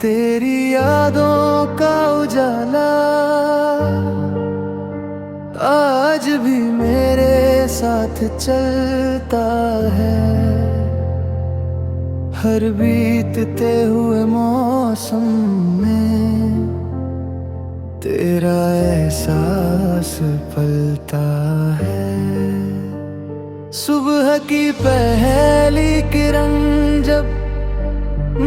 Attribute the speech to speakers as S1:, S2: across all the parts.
S1: तेरी यादों का उजाला आज भी मेरे साथ चलता है। हर बीतते हुए मौसम में तेरा एहसास पलता है। सुबह की पहली किरण जब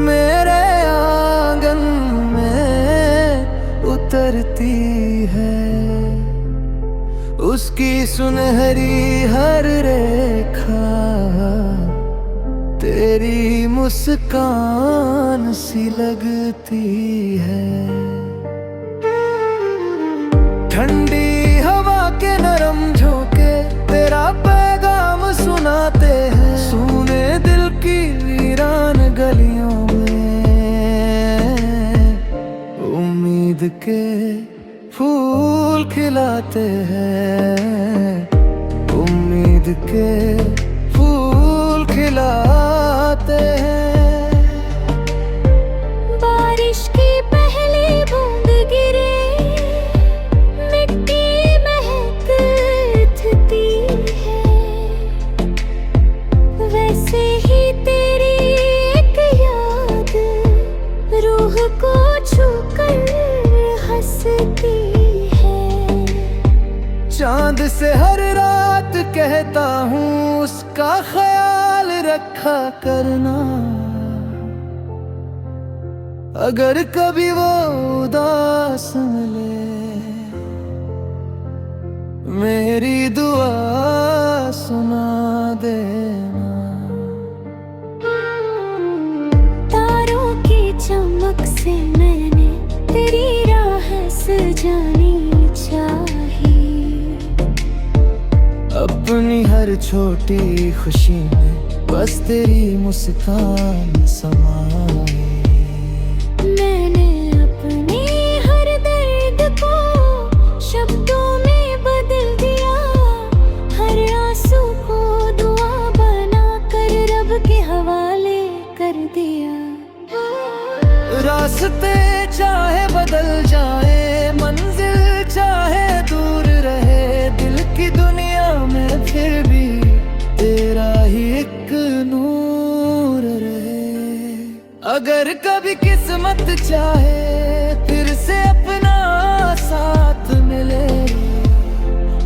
S1: मेरे आंगन में उतरती है, उसकी सुनहरी हर रेखा तेरी मुस्कान सी लगती है। ठंडी हवा के नरम झोंके तेरा पैगाम सुनाते हैं। सुने दिल की वीरान गलियों में उम्मीद के फूल खिलाते हैं। उम्मीद के फूल खिलाते हैं।
S2: बारिश की पहली बूंद गिरे, मिट्टी महक उठती है। वैसे ही तेरी एक याद रूह को छूकर हंसती है।
S1: चांद से हर रात कहता हूँ उसका ख्याल रखा करना। अगर कभी वो उदास मिले मेरी दुआ सुना देना।
S2: तारों की चमक से मैंने तेरी राह सजानी चाहिए।
S1: अपनी हर छोटी खुशी में बस तेरी मुस्कान समाए।
S2: मैंने अपने हर दर्द को शब्दों में बदल दिया। हर आंसू को दुआ बना कर रब के हवाले कर दिया।
S1: रास्ते चाहे बदल जाए, मंजिल चाहे दूर रहे, दिल की दुनिया में फिर भी तेरा ही एक नूर रहे। अगर कभी किस्मत चाहे फिर से अपना साथ मिले,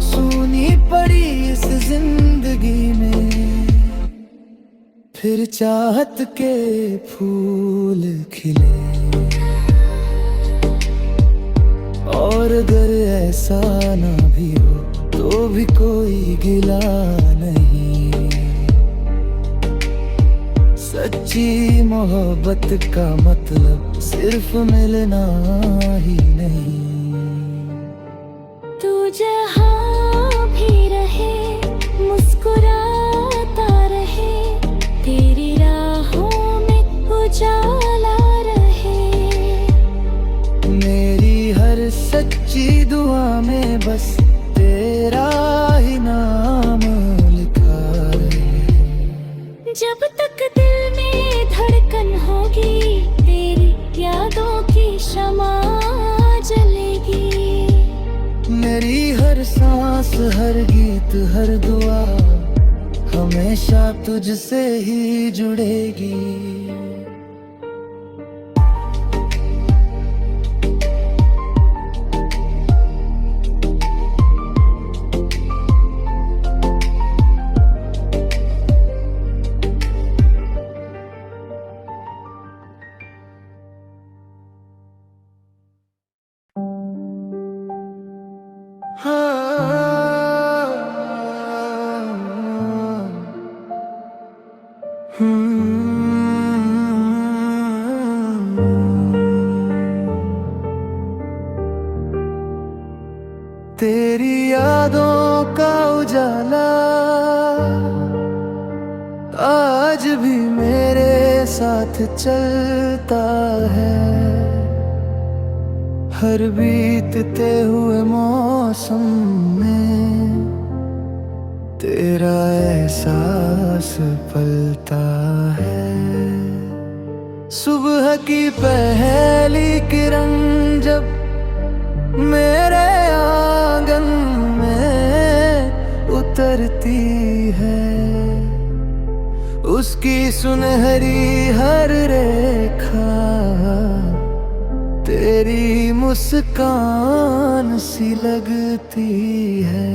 S1: सूनी पड़ी इस जिंदगी में फिर चाहत के फूल खिले। और अगर ऐसा ना भी हो तो भी कोई गिला नहीं। सच्ची मोहब्बत का मतलब सिर्फ मिलना ही नहीं।
S2: तू जहाँ भी रहे मुस्कुराता रहे, तेरी राहों में उजाला रहे।
S1: मेरी हर सच्ची दुआ में बस तेरा ही नाम लिखा है।
S2: जब तक दिल में धड़कन होगी तेरी यादों की शमा जलेगी।
S1: मेरी हर सांस हर गीत हर दुआ हमेशा तुझसे ही जुड़ेगी। तेरी यादों का उजाला आज भी मेरे साथ चलता है। हर बीतते हुए मौसम में तेरा एहसास पलता है। सुबह की पहली किरण जब मेरे आंगन में उतरती है, उसकी सुनहरी हर रेखा तेरी मुस्कान सी लगती है।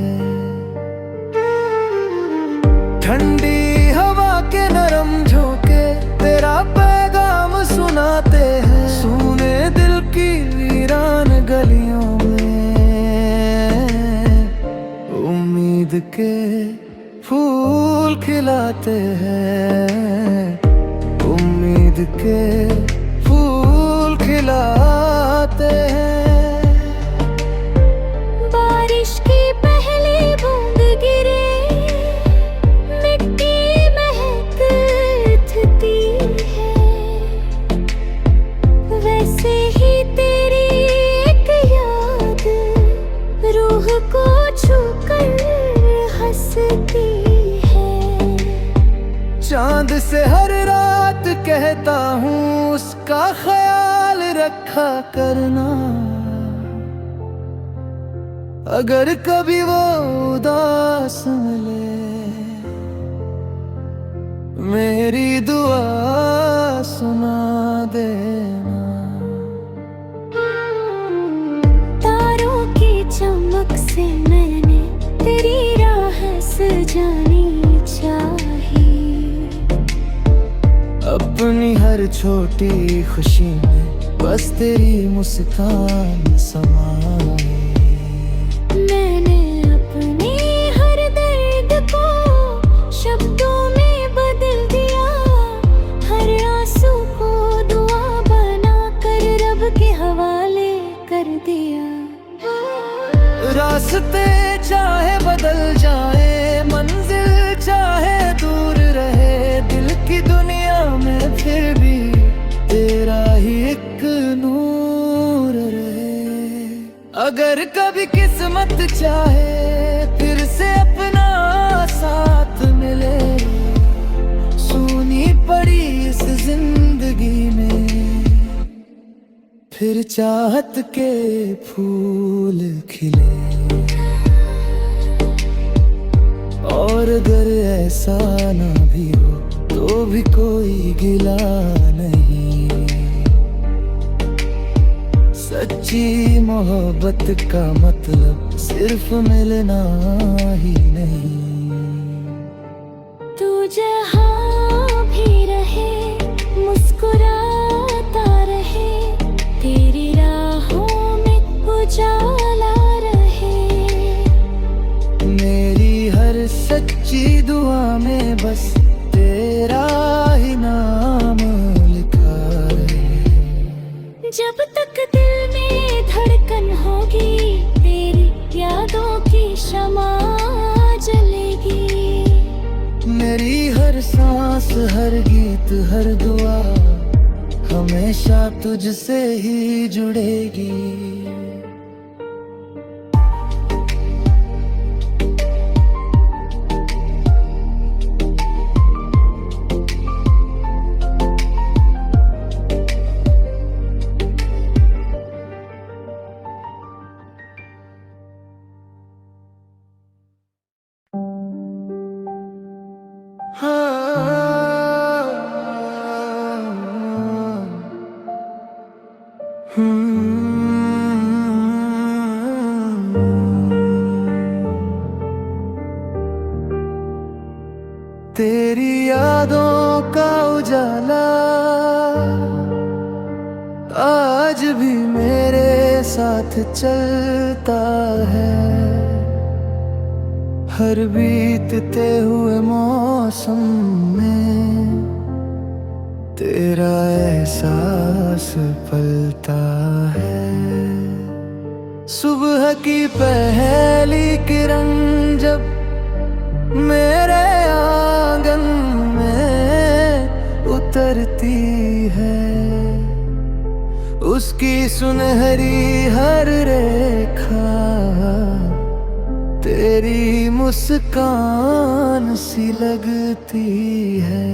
S1: ठंडी हवा के नरम झोंके तेरा पैगाम सुनाते हैं। सुने दिल की वीरान गलियों में उम्मीद के फूल खिलाते हैं। उम्मीद के फूल खिलाते हैं।
S2: बारिश की पहली बूंद गिरे, मिट्टी महक उठती है। वैसे ही तेरी एक याद रूह को छूकर हंसती है।
S1: चांद से हर रात कहता हूँ उसका ख्याल रखा करना। अगर कभी वो उदास मिले मेरी दुआ सुना देना।
S2: तारों की चमक से मैंने तेरी राह सजानी चाहिए।
S1: अपनी हर छोटी खुशी में बस तेरी मुस्कान समाए।
S2: मैंने अपने हर दर्द को शब्दों में बदल दिया। हर आंसू को दुआ बना कर रब के हवाले कर दिया।
S1: रास्ते चाहे बदल जाए, मंजिल चाहे दूर रहे, दिल की दुनिया में फिर भी तेरा ही एक नूर रहे। अगर कभी किस्मत चाहे फिर से अपना साथ मिले, सूनी पड़ी इस जिंदगी में फिर चाहत के फूल खिले। और अगर ऐसा ना भी हो तो भी कोई गिला नहीं। सच्ची मोहब्बत का मतलब सिर्फ मिलना ही नहीं।
S2: तू जहाँ भी रहे मुस्कुराता रहे, तेरी राहों में उजाला रहे।
S1: मेरी हर सच्ची दुआ में बस तेरा ही नाम लिखा है।
S2: जब तक दिल में धड़कन होगी, तेरी यादों की शमा जलेगी।
S1: मेरी हर सांस हर गीत हर दुआ हमेशा तुझसे ही जुड़ेगी। तेरी यादों का उजाला आज भी मेरे साथ चलता है। हर बीतते हुए मौसम में तेरा एहसास पलता है। सुबह की पहली किरण जब मेरे आंगन में उतरती है। उसकी सुनहरी हर रेखा तेरी मुस्कान सी लगती है।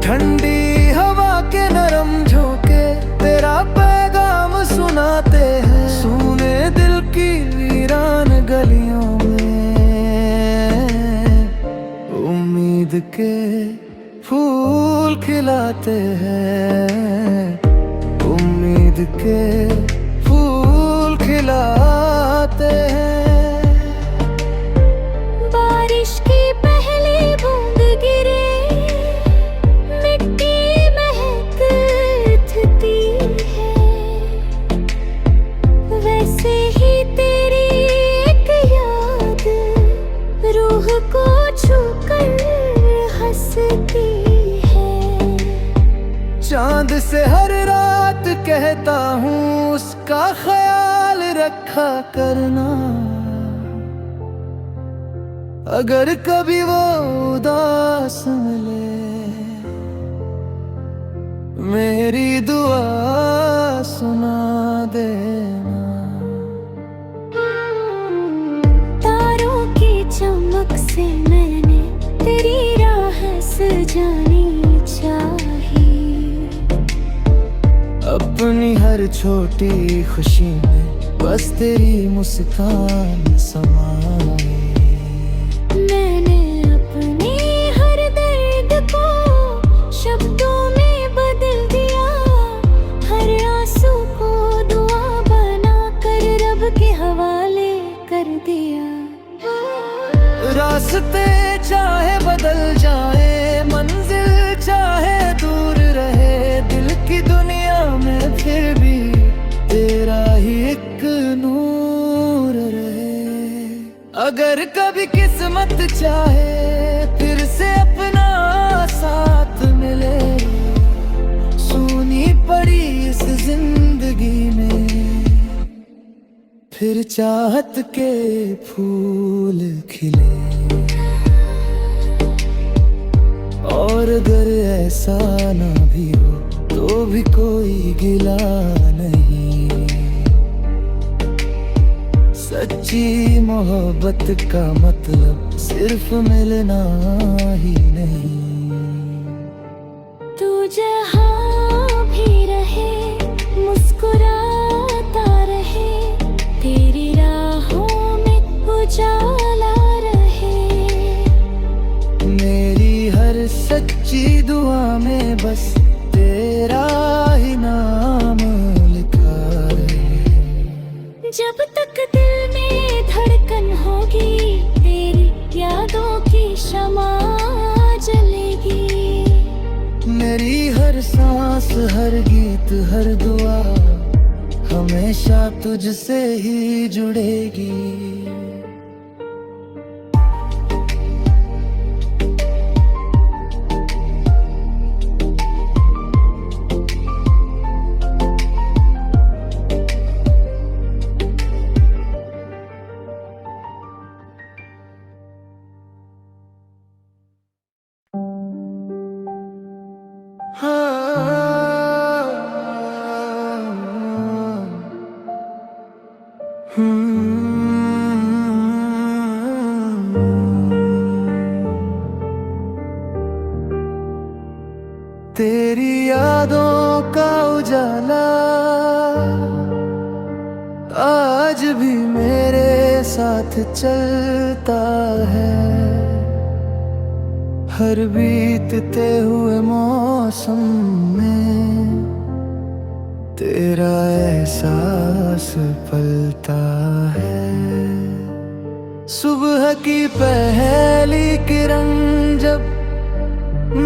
S1: ठंडी हवा के नरम झोंके तेरा पैगाम सुनाते हैं। सुने दिल की वीरान गलियों में उम्मीद के फूल खिलाते हैं। उम्मीद के फूल खिलाते हैं।
S2: बारिश की पहली बूंद गिरे, मिट्टी महक उठती है। वैसे ही तेरी एक याद रूह को छूकर हंसती है।
S1: चांद से हर रात कहता हूँ उसका ख्याल रखा करना। अगर कभी वो उदास मिले मेरी दुआ सुना देना।
S2: तारों की चमक से मैंने तेरी राह सजानी चाहिए।
S1: अपनी हर छोटी खुशी में बस तेरी मुस्कान समाए।
S2: मैंने अपने हर दर्द को शब्दों में बदल दिया। हर आंसू को दुआ बना कर रब के हवाले कर दिया।
S1: रास्ते चाहे बदल जाए, मंजिल चाहे दूर रहे, दिल की दुनिया में फिर भी तेरा ही एक नूर रहे। अगर कभी किस्मत चाहे फिर से अपना साथ मिले, सुनी पड़ी इस जिंदगी में फिर चाहत के फूल खिले। और अगर ऐसा ना भी हो तो भी कोई गिला नहीं। सच्ची मोहब्बत का मतलब सिर्फ मिलना ही नहीं।
S2: तू जहाँ भी रहे मुस्कुराता रहे, तेरी राहों में उजाला रहे।
S1: मेरी हर सच्ची दुआ में बस तेरा ही नाम लिखा रहे।
S2: जब तक दिल में धड़कन होगी, तेरी यादों की शमा जलेगी।
S1: मेरी हर सांस हर गीत हर दुआ हमेशा तुझसे ही जुड़ेगी। तेरी यादों का उजाला आज भी मेरे साथ चलता है। हर बीतते हुए मौसम में तेरा एहसास पलता है। सुबह की पहली किरण जब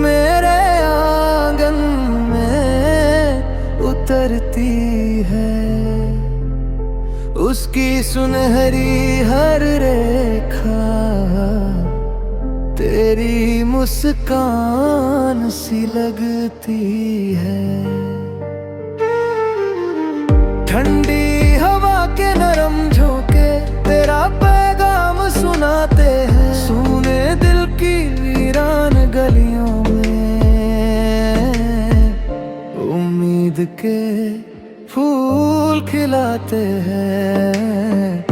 S1: मेरे आंगन में उतरती है, उसकी सुनहरी हर रेखा तेरी मुस्कान सी लगती है। ठंडी हवा के नरम झोंके तेरा पैगाम सुनाते हैं। सुने दिल की वीरान गलियां के फूल खिलाते हैं,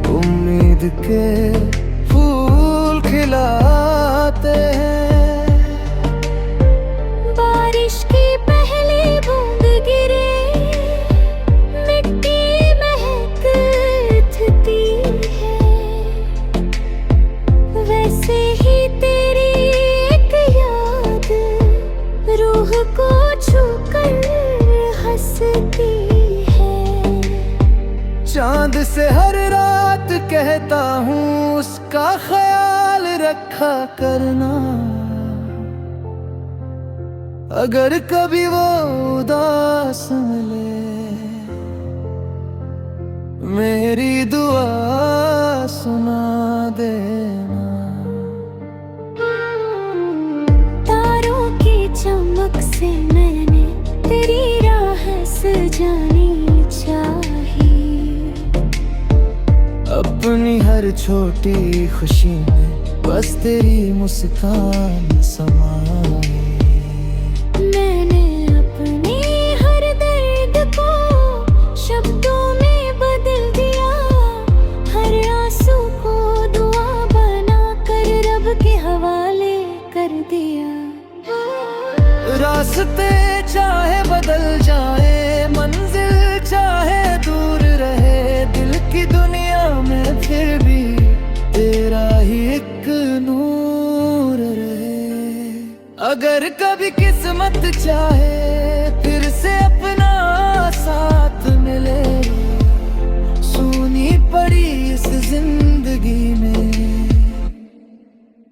S1: उम्मीद के फूल खिलाते हैं।
S2: बारिश की पहली बूंद गिरे, मिट्टी महक उठती है। वैसे ही तेरी एक याद रूह को छूकर हंसती है।
S1: चांद से हर रात कहता हूँ उसका ख्याल रखा करना। अगर कभी वो उदास मिले, मेरी दुआ सुना देना।
S2: तारों की चमक से मैंने तेरी राह सजानी चाहिए।
S1: अपनी हर छोटी खुशी में बस तेरी मुस्कान समाए।
S2: मैंने अपने हर दर्द को शब्दों में बदल दिया, हर आंसू को दुआ बना कर रब के हवाले कर दिया।
S1: रास्ते चाहे बदल जाए, मंजिल चाहे दूर रहे, दिल की दुनिया में फिर भी तेरा ही एक नूर रहे। अगर कभी किस्मत चाहे फिर से अपना साथ मिले, सूनी पड़ी इस जिंदगी में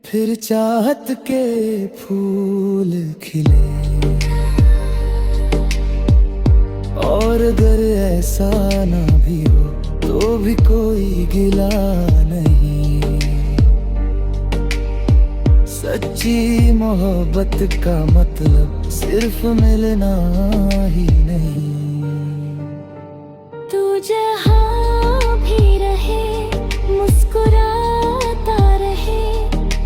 S1: फिर चाहत के फूल खिले। और अगर ऐसा ना भी हो तो भी कोई गिला नहीं। सच्ची मोहब्बत का मतलब सिर्फ मिलना ही नहीं।
S2: तू जहाँ भी रहे मुस्कुराता रहे,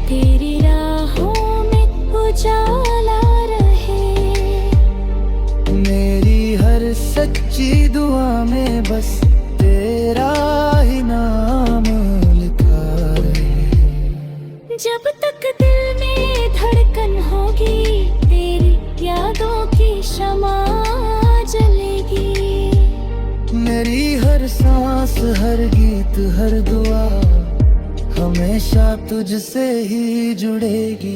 S2: तेरी राहों में उजाला रहे।
S1: मेरी हर सच्ची दुआ में बस तेरा ही नाम लिखा रहे।
S2: जब तक दिल में धड़कन होगी, तेरी यादों की शमा जलेगी।
S1: मेरी हर सांस, हर गीत, हर दुआ हमेशा तुझसे ही जुड़ेगी।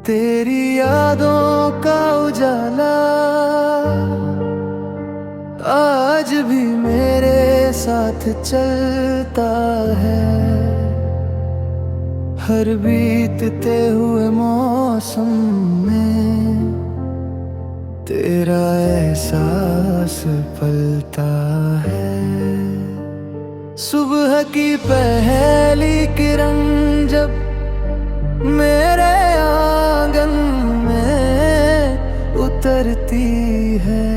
S1: तेरी यादों का उजाला आज भी मेरे साथ चलता है। हर बीतते हुए मौसम में तेरा एहसास पलता है। सुबह की पहली किरण जब मेरे आंगन में उतरती है,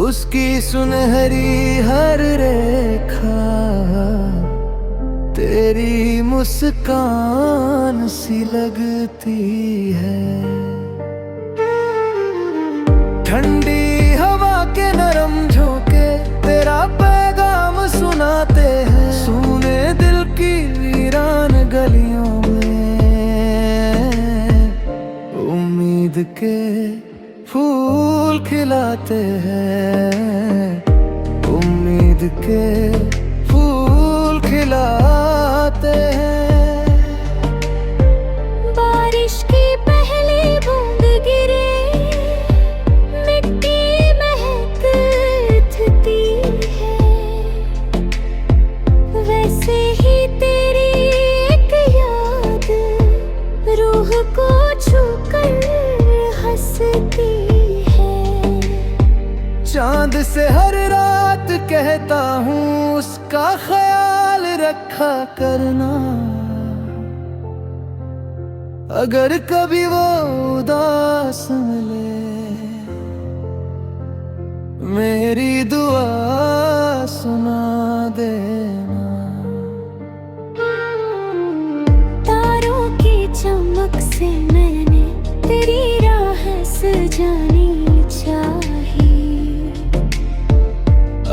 S1: उसकी सुनहरी हर रेखा तेरी मुस्कान सी लगती है। ठंडी हवा के नरम झोंके तेरा पैगाम सुनाते हैं, सुने दिल की वीरान गलियों में उम्मीद के फूल खिलाते हैं, उम्मीद के फूल खिलाते हैं।
S2: बारिश की पहली बूंद गिरे, मिट्टी महक उठती है। वैसे ही तेरी एक
S1: चांद से हर रात कहता हूँ उसका ख्याल रखा करना। अगर कभी वो उदास मिले मेरी दुआ सुना देना।
S2: तारों की चमक से मैंने तेरी राह सजानी चाहिए।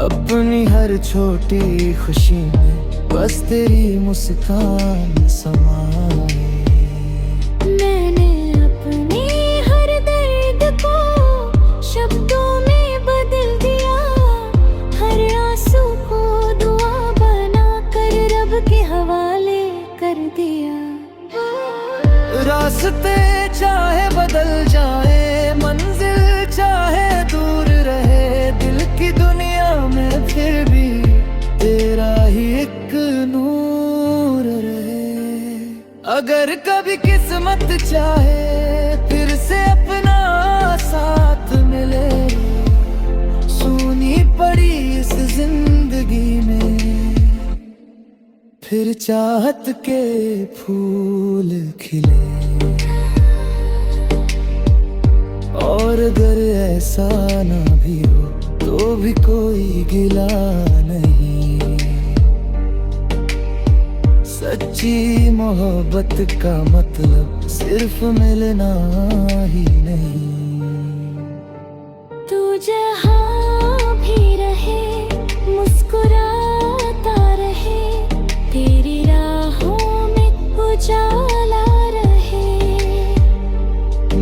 S1: अपनी हर छोटी खुशी में बस तेरी मुस्कान समाए।
S2: मैंने अपने हर दर्द को शब्दों में बदल दिया, हर आंसू को दुआ बना कर रब के हवाले कर दिया।
S1: रास्ते चाहे बदल जाए, मंजिल चाहे दूर रहे, दिल की दुनिया में फिर भी तेरा ही एक नूर रहे। अगर कभी किस्मत चाहे फिर से अपना साथ मिले, सूनी पड़ी इस जिंदगी में फिर चाहत के फूल खिले। और अगर ऐसा ना भी हो तो भी कोई गिला नहीं, सच्ची मोहब्बत का मतलब सिर्फ मिलना ही नहीं।
S2: तू जहाँ भी रहे मुस्कुराता रहे, तेरी राहों में उजाला रहे।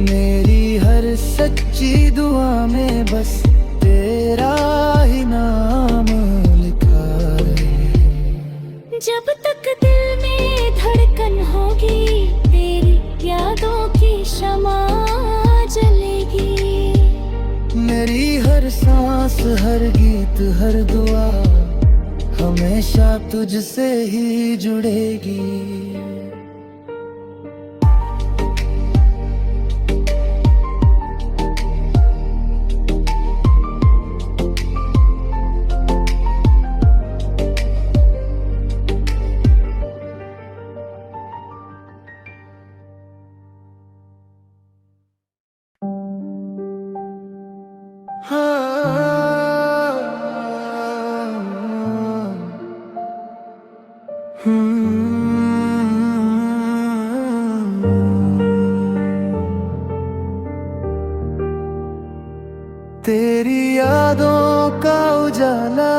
S1: मेरी हर सच्ची दुआ में बस तेरा ही नाम लिखा रहे।
S2: जब तक दिल में धड़कन होगी तेरी यादों की शमा जलेगी।
S1: मेरी हर सांस हर गीत हर दुआ हमेशा तुझसे ही जुड़ेगी। तेरी यादों का उजाला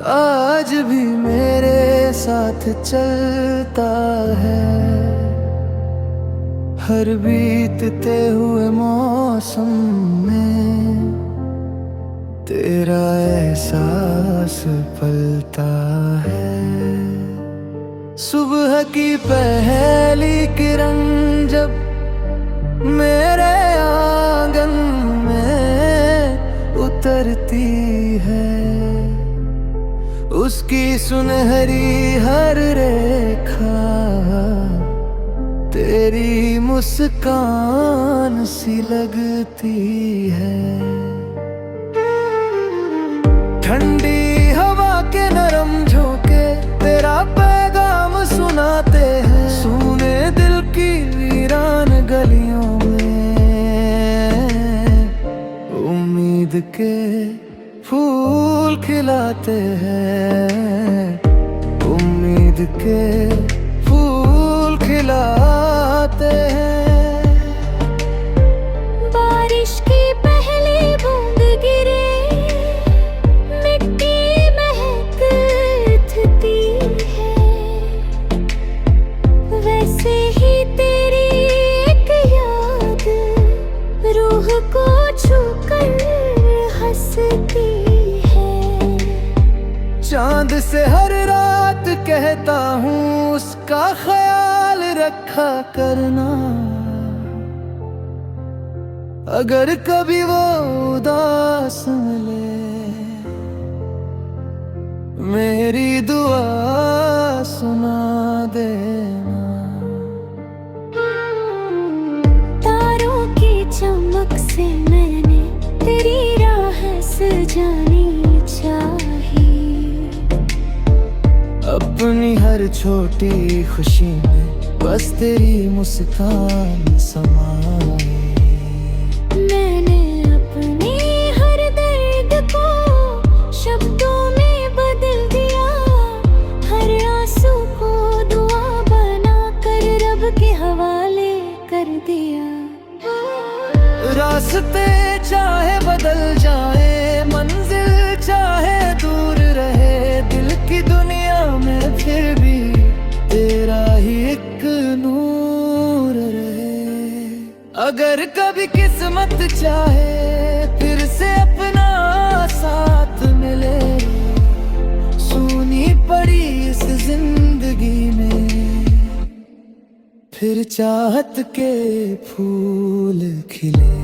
S1: आज भी मेरे साथ चलता है। हर बीतते हुए मौसम में तेरा एहसास पलता है। सुबह की पहली किरण जब मेरे आंगन में उतरती है, उसकी सुनहरी हर रेखा तेरी मुस्कान सी लगती है। ठंडी हवा के नरम झोंके तेरा पैगाम सुनाते हैं, सुने दिल की वीरान गलियों उम्मीद के फूल खिलाते हैं, उम्मीद के फूल खिलाते हैं।
S2: बारिश की पहली बूंद गिरे, मिट्टी महक उठती है, वैसे ही तेरी एक याद रूह को छूकर हंसती है।
S1: चांद से हर रात कहता हूँ उसका ख्याल रखा करना। अगर कभी वो उदास मिले मेरी दुआ सुना देना।
S2: तारों की चमक से मैंने
S1: हर छोटी खुशी में बस तेरी मुस्कान समाए।
S2: मैंने अपने हर दर्द को शब्दों में बदल दिया, हर आंसू को दुआ बना कर रब के हवाले कर दिया।
S1: रास्ते चाहे बदल जाए, मंजिल चाहे दूर रहे, दिल की दुनिया में फिर भी तेरा ही एक नूर रहे। अगर कभी किस्मत चाहे फिर से अपना साथ मिले, सूनी पड़ी इस जिंदगी में फिर चाहत के फूल खिले।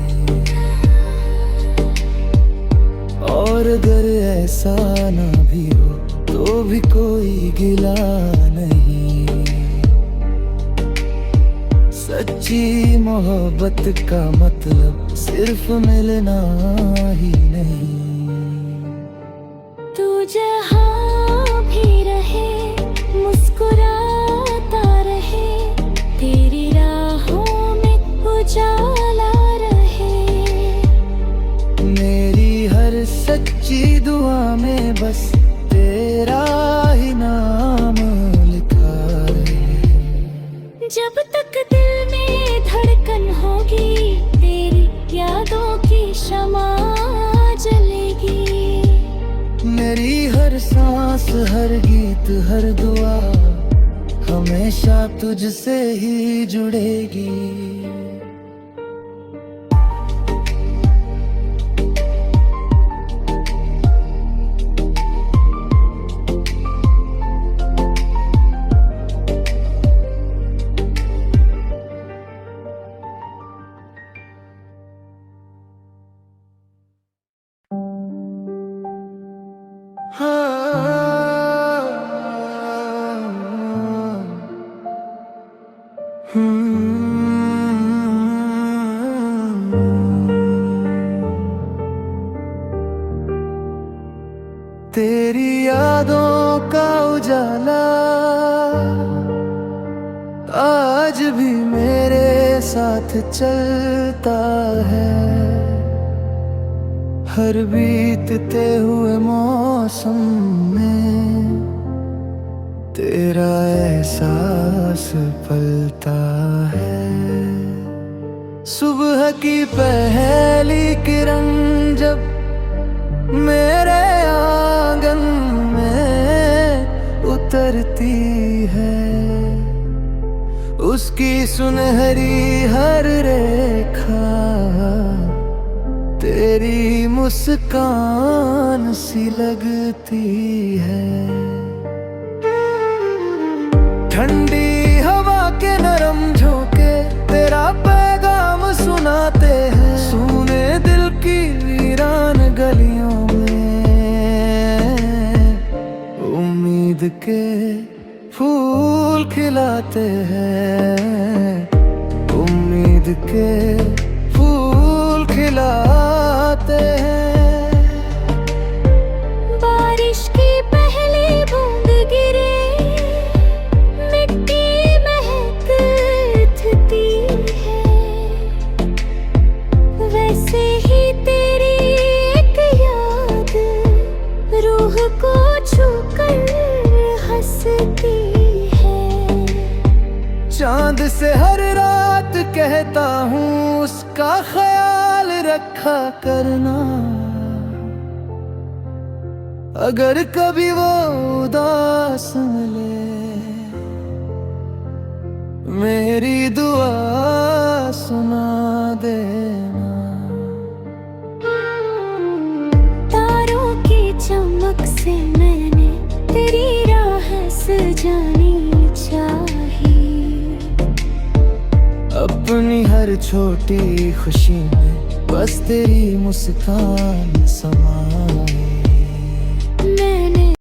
S1: और अगर ऐसा ना भी हो तो भी कोई गिला नहीं, सच्ची मोहब्बत का मतलब सिर्फ मिलना ही नहीं।
S2: तू जहाँ भी रहे मुस्कुराता रहे, तेरी राहों में उजाला रहे।
S1: मेरी हर सच्ची दुआ में बस तेरा ही नाम लिखा रहे।
S2: जब तक दिल में धड़कन होगी, तेरी यादों की शमा जलेगी।
S1: मेरी हर सांस, हर गीत, हर दुआ हमेशा तुझसे ही जुड़ेगी। तेरी यादों का उजाला आज भी मेरे साथ चलता है। हर बीतते हुए मौसम में तेरा एहसास पलता है। सुबह की पहली किरण जब मेरे आंगन में उतरती है, उसकी सुनहरी हर रेखा तेरी मुस्कान सी लगती है। ठंडी हवा के नरम झोंके तेरा पैगाम सुनाते हैं, सुने दिल की वीरान गलियों में उम्मीद के फूल खिलाते हैं, उम्मीद के फूल खिलाते हैं।
S2: बारिश की पहली बूंद गिरे, मिट्टी महक उठती है, वैसे ही तेरी एक याद रूह को छूकर हंसती है।
S1: चांद से हर रात कहता हूँ उसका ख्याल रखा करना, अगर कभी वो उदास मिले मेरी दुआ सुना देना।
S2: तारों की चमक से मैंने तेरी राह सजानी चाहिए।
S1: अपनी हर छोटी खुशी में बस तेरी मुस्कान समाए।